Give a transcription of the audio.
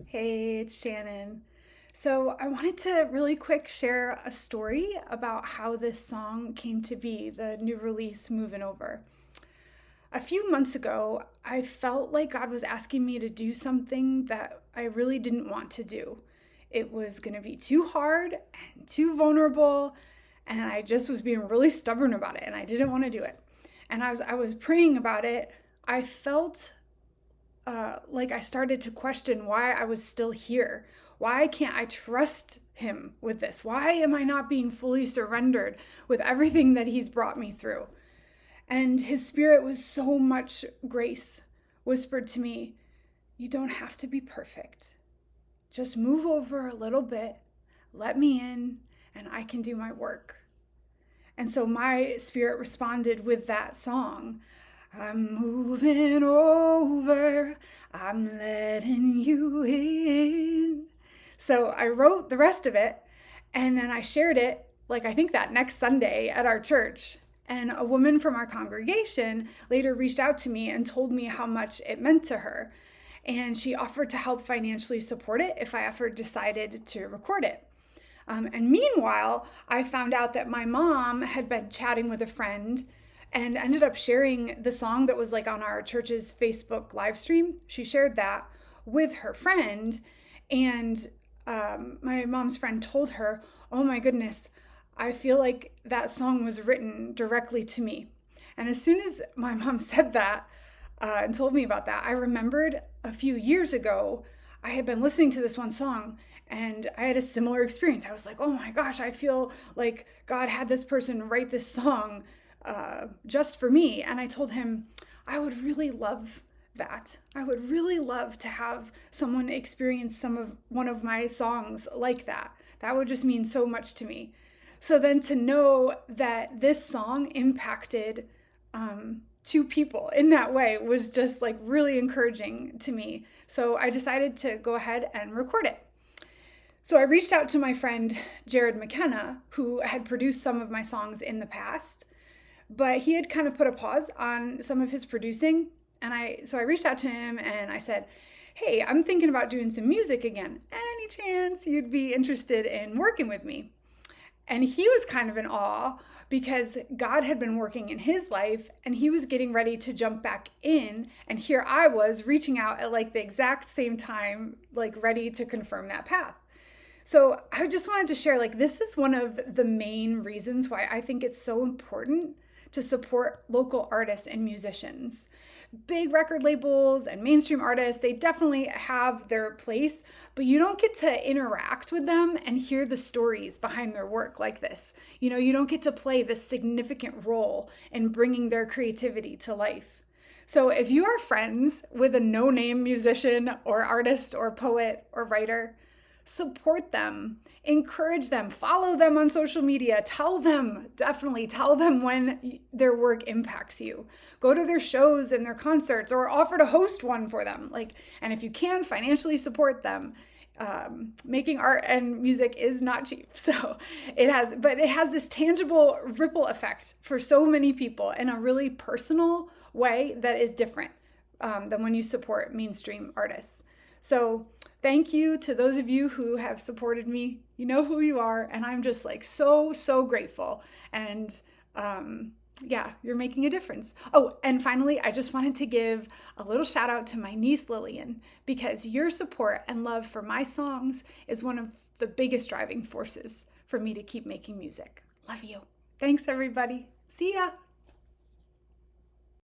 Hey, it's Shannon. So, I wanted to really quick share a story about how this song came to be, the new release, Movin' Over. A few months ago, I felt like God was asking me to do something that I really didn't want to do. It was going to be too hard and too vulnerable, and I just was being really stubborn about it, and I didn't want to do it. And I was praying about it. I felt like I started to question why I was still here. Why can't I trust him with this? Why am I not being fully surrendered with everything that he's brought me through? And his spirit was so much grace, whispered to me, you don't have to be perfect. Just move over a little bit, let me in, and I can do my work. And so my spirit responded with that song. I'm moving over, I'm letting you in. So I wrote the rest of it and then I shared it, like I think that next Sunday at our church. And a woman from our congregation later reached out to me and told me how much it meant to her. And she offered to help financially support it if I ever decided to record it. And meanwhile, I found out that my mom had been chatting with a friend and ended up sharing the song that was like on our church's Facebook live stream. She shared that with her friend, and my mom's friend told her, "Oh my goodness, I feel like that song was written directly to me." And as soon as my mom said that and told me about that, I remembered a few years ago I had been listening to this one song and I had a similar experience. I was like, oh my gosh, I feel like God had this person write this song just for me. And I told him, I would really love that. I would really love to have someone experience one of my songs like that. That would just mean so much to me. So then to know that this song impacted two people in that way was just like really encouraging to me. So I decided to go ahead and record it. So I reached out to my friend Jared McKenna, who had produced some of my songs in the past, but he had kind of put a pause on some of his producing. So I reached out to him and I said, "Hey, I'm thinking about doing some music again. Any chance you'd be interested in working with me?" And he was kind of in awe because God had been working in his life and he was getting ready to jump back in. And here I was reaching out at like the exact same time, like ready to confirm that path. So I just wanted to share, like, this is one of the main reasons why I think it's so important to support local artists and musicians. Big record labels and mainstream artists, they definitely have their place, but you don't get to interact with them and hear the stories behind their work like this. You don't get to play this significant role in bringing their creativity to life. So if you are friends with a no-name musician or artist or poet or writer, support them, encourage them, follow them on social media, definitely tell them when their work impacts you. Go to their shows and their concerts or offer to host one for them. And if you can, financially support them. Making art and music is not cheap. So it has this tangible ripple effect for so many people in a really personal way that is different than when you support mainstream artists. So thank you to those of you who have supported me. You know who you are, and I'm just like so, so grateful. And yeah, you're making a difference. Oh, and finally, I just wanted to give a little shout out to my niece Lillian, because your support and love for my songs is one of the biggest driving forces for me to keep making music. Love you. Thanks, everybody. See ya.